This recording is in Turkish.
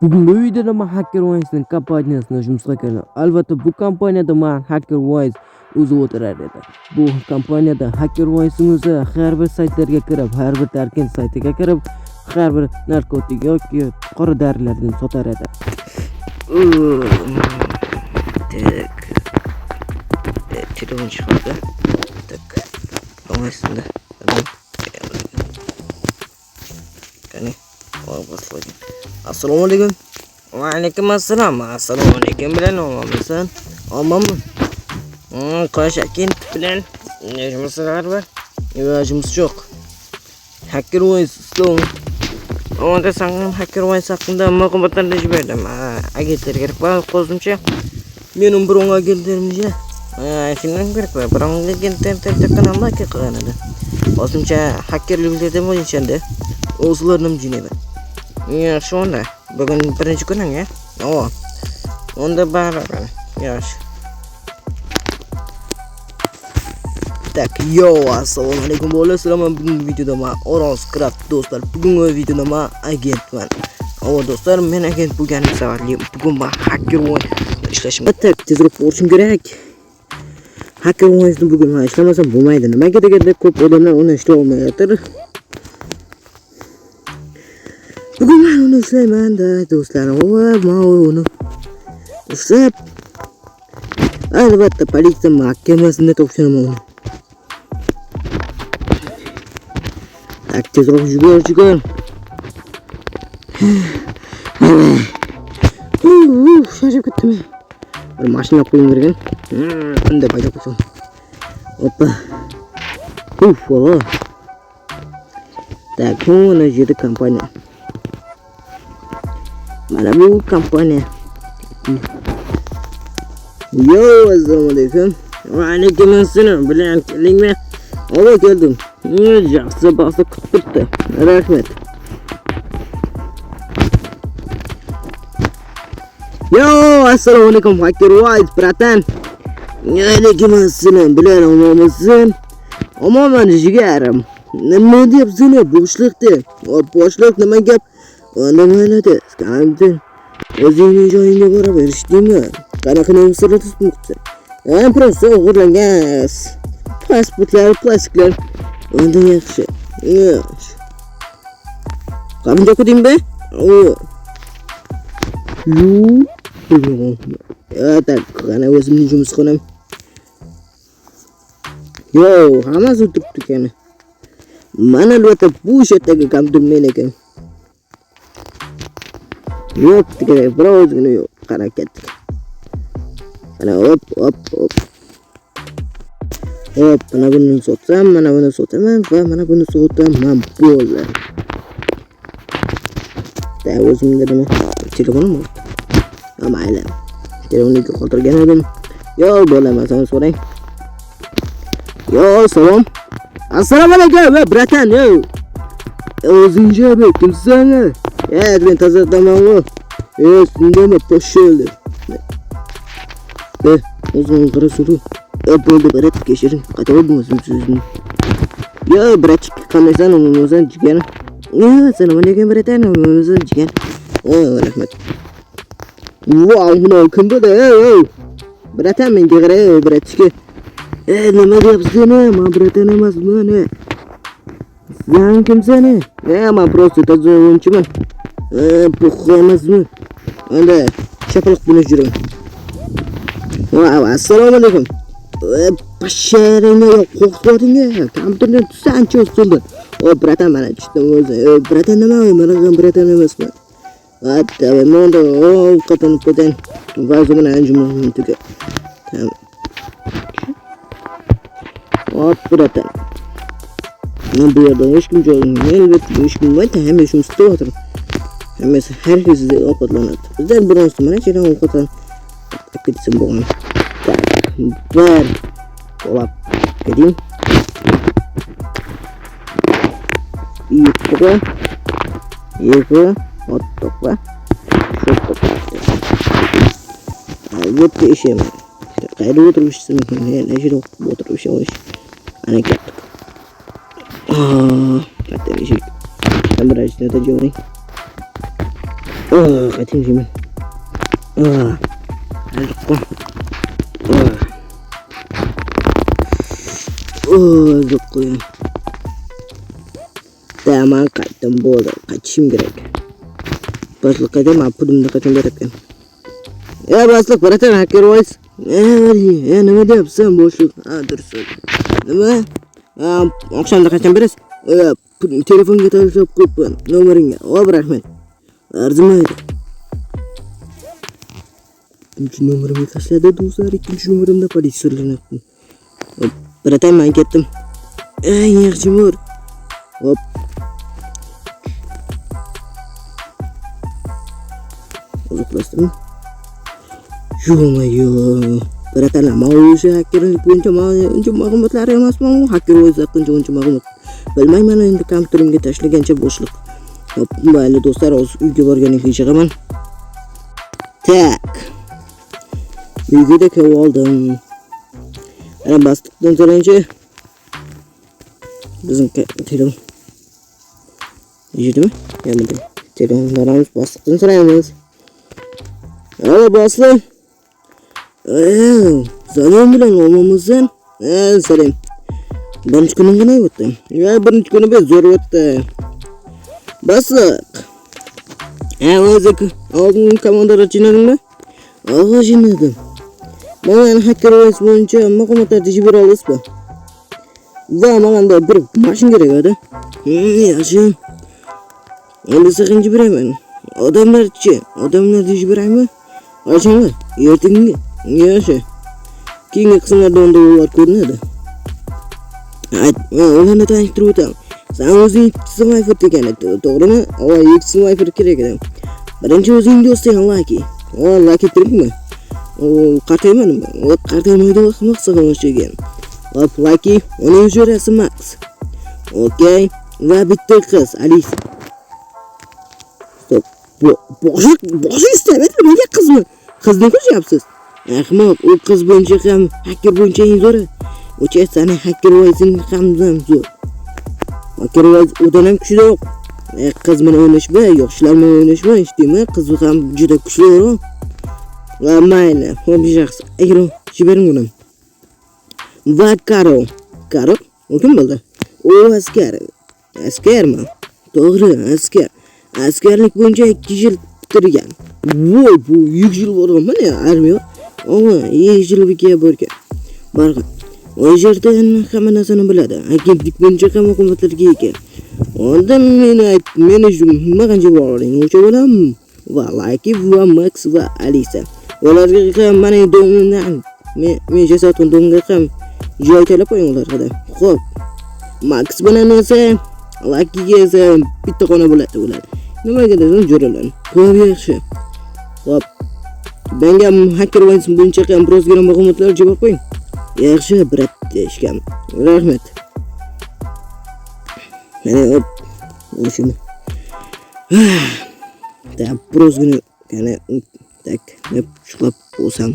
Bugungi videoda men HackerOne'ning kompaniyasida жұмысқа kirdim. Albatta bu kompaniyada men HackerOne o'zi o'tirar edi. Bu kompaniyada HackerOne'ning o'zi har bir saytlarga kirib, har bir Darknet saytiga kirib, har bir narkotik yoki qora dorilarni sotar edi. Tak. Telefon chiqdi. Tak. Omaysizda. Qani, boshlaydi. Assalomu alaykum. Va alaykum assalom. Assalomu alaykum bilan omonmisan? Omonmi? Qo'shakin bilan nechmisizlar bor? Ilojimiz yo'q. HackerOne stone. Onda sanırım HackerOne hakkında ma'lumotlarni berdim. Agentlarga kirib qo'zimcha mening bironga keltirmish. Shundan kirib bironga keltirib kanalga qilganadi. Qo'zimcha hakkerliklarda bo'linishanda o'zlarim jineba. Yaxshi onda. Bugun birinchi kuning ya. Onda barabar. Yaxshi. Tak, assalomu alaykum bo'lsizlar. Bugungi videoda men Oroscraft do'stlar. Bugungi videoda men agentman. Do'stlar, men agent bo'lganim sababli bugun men HackerOne ishlashim. Tak, tezroq bo'lishim kerak. HackerOne'ni bugun men ishlamasam bo'lmaydi. Nimaga deganda ko'p odamlar uni ishlay olmayapti. Bugun men uni ishlayman-da, do'stlar. Men uni ishlab albatta politsiya mahkamasida topshiraman uni. Tak, tezroq yugur. Şarjım gitti mi? Bir maşına koyayım verin. Önde bayda koysun. Hoppa. Valla. Tak, bunu jadi kampanya. Mana bu kampanya. Yo, assalomu alaykum. Va alaykum assalom. Bilan keldingmi? Ova keldim. Yaxshi bosib kutibdi. Rahmat. Yo, assalomu alaykum HackerOne bratan. Alaykum assalom. Bilan omonmisan? Omonman jigarim. Nima deyapsan? Boshliqda. Boshliq nima gap? Nimalarda? Qanday? O'zingning joyingga borib berishdingmi? Qanaqa sirli tutmoqchi? Prosta o'g'irlangan pasportlar, plastiklar. Onda yaxshi. Qanday qildingmi? Tak, qana o'zimning жұмысxonam. Yo, hammasi turibdi ekan. Mana albatta bu shetdagi kompyuter men ekan. Yo'q, kerak, birozgina yo'q. Qara ketdik. Ana hop. Mana buni sotsam, mana buni sotaman va mana buni sotaman bo'ldi. Da o'zimda nima telefonim bor. Mayli. Telefonni qoldirgan edim. Yo, bo'lmasan so'rang. Yo, salom. Assalomu alaykum, bratan, yo. O'zingcha kimsan? Men tazadaman. Sindami poshildi. O'zim qara suru. Bo'ldi, brat, kechiring. Qattiq bo'lsin. Yo, bratchik, qandaysan? O'zing jigan. Assalomu alaykum, bratan, o'zing jigan. Rahmat. Wow, buni kim bu da? Bratan, menga qara, bratchik. Nima deyapsan? Men bratan emasman. Sen kimsan? Men prosta tazawunchiman. Puxamasmi? Endi shapaloq bilan yuring. Wow, assalomu alaykum. Basharingni qo'rqitding-a? Kompyuterdan tusanchi o'zingda. Bratan, mana tushdim o'zi. Bratan nima? Men bratan emasman. Hatta men ovqatni qo'ydan vazn bilan anjumim tuga. Tamam. Bratan. Men bu yerda hech kim joyim, albatta hech kim yo'q. Hamma ishimizda o'tir. Hammasi har kuzda ovqatlanadi. Bizlar biroz mana chiran ovqatdan ketsin bo'lgan. Bir dolap keting. Yego, ottoqqa. Albatta ishim. Qayerda o'tirishsin? Men ajro o'tirishim. Ana ketdik. Katta eshik. Kamerajda jo'ring. Qayting jimin. Alqo. Zo'qo'yim. Tamam, qaytdim bo'ldi. Qaytishim kerak. Boshliqqa ham pulimni qachon beribman. Boshliq, baratar hacker voice. Nima deyapsan boshliq? Durust. Nima? Oqshomda qachon berasiz? Telefonga tashlab qo'yibman. Nomeringga. Rahmat. Arzimaydi. Birinchi nomerimga tashladi do'stlar, ikkinchi nomerimda politsiya sirlanibdi. Baratar, men ketdim. Yaxshi bo'l. Hop. Uzoqlashdim. Yo'q-yo. Baratarlar, men o'sha hakkerlik bo'yicha uncha ma'lumotlar emasman, hacker o'zi uncha ma'lumot bilmayman, endi kompyuterimga tashlagancha boshliq. Hop, mayli do'stlar, o'z uyga borganingizga chiqaman. Tak. Uyga kelib oldim. Ana bastықдан so'raychi. Bizning telefon. Yedimi? Yamadi. Telefonlarimiz bastықdan so'raymiz. Alo, boshliq. Salom bilan olmamizdan. Salom. Birinchi kuning qanday o'tdi? Birinchi kuni biz zo'r o'tdi. Boshliq. O'zi oldin komandora jinadingmi? Jinadim. Men hacker voice bo'yicha ma'lumotlar tejib bera olasizmi? Va menga bir mashina kerak edi. Yaxshi. Endi sizni beraman. Odamlar tejib beraymi? Qachonga? Ertangi. Yaxshi. Keyingi qismlarda unda ular ko'rinadi. Ularni tanishtirib o'taman. Sen o'zing sniper degan edi, to'g'rimi? Sniper kerak edi. Birinchi o'zing do'sting Lucky. Lucky tirikmi? Qartaymanmi? Qartaymaydi maqsadga o'xshagan. Lucky, uning jurasi Max. Okay. Va bitta qiz, Alisa. Stop. Boshi istamadi, menga qizmi? Qizni ko'ryapsiz? Ahmoq, u qiz bo'yicha ham, hacker bo'yicha eng zo'ri. O'cha seni hacker voice'ing ham zo'r. Hacker voice o'dan ham kuchliroq. Qiz bilan o'ynashma, yoshlar bilan o'ynashma, ishdimi? Qiz ham juda kuchliroq. Va mayli, hop shaxs. Ayro, jibering uni. Va Karo, u kim bo'ldi? U askar. Askarmi? To'g'ri, askar. Askarlik bo'yicha 2 yil bitirgan. Voy, bu 2 yil bo'lgan mana armiya. 2 yilga borgan. Barqa. O yerdan hamma narsani biladi. Agentlik bo'yicha ham hukumatlarga ega. Onda meni nima qancha boring? O'sha bilan va Lucky va Max va Alisa. Ularga ham meni domimdan men jasatun domga ham joy talab qo'ying ularga. Xo'p. Max bilan esa Luckyga esa bitta xona bo'ladi ular. Nimaga dedim jo'ralan. Xo'p, yaxshi. Xo'p. Menga hacker voice bo'yicha ham birozgina ma'lumotlar javob qo'ying. Yaxshi, brat deyishgan. Rahmat. Mana hop, o'shini. Da birozgina yana tak, nep chiqib bo'lsam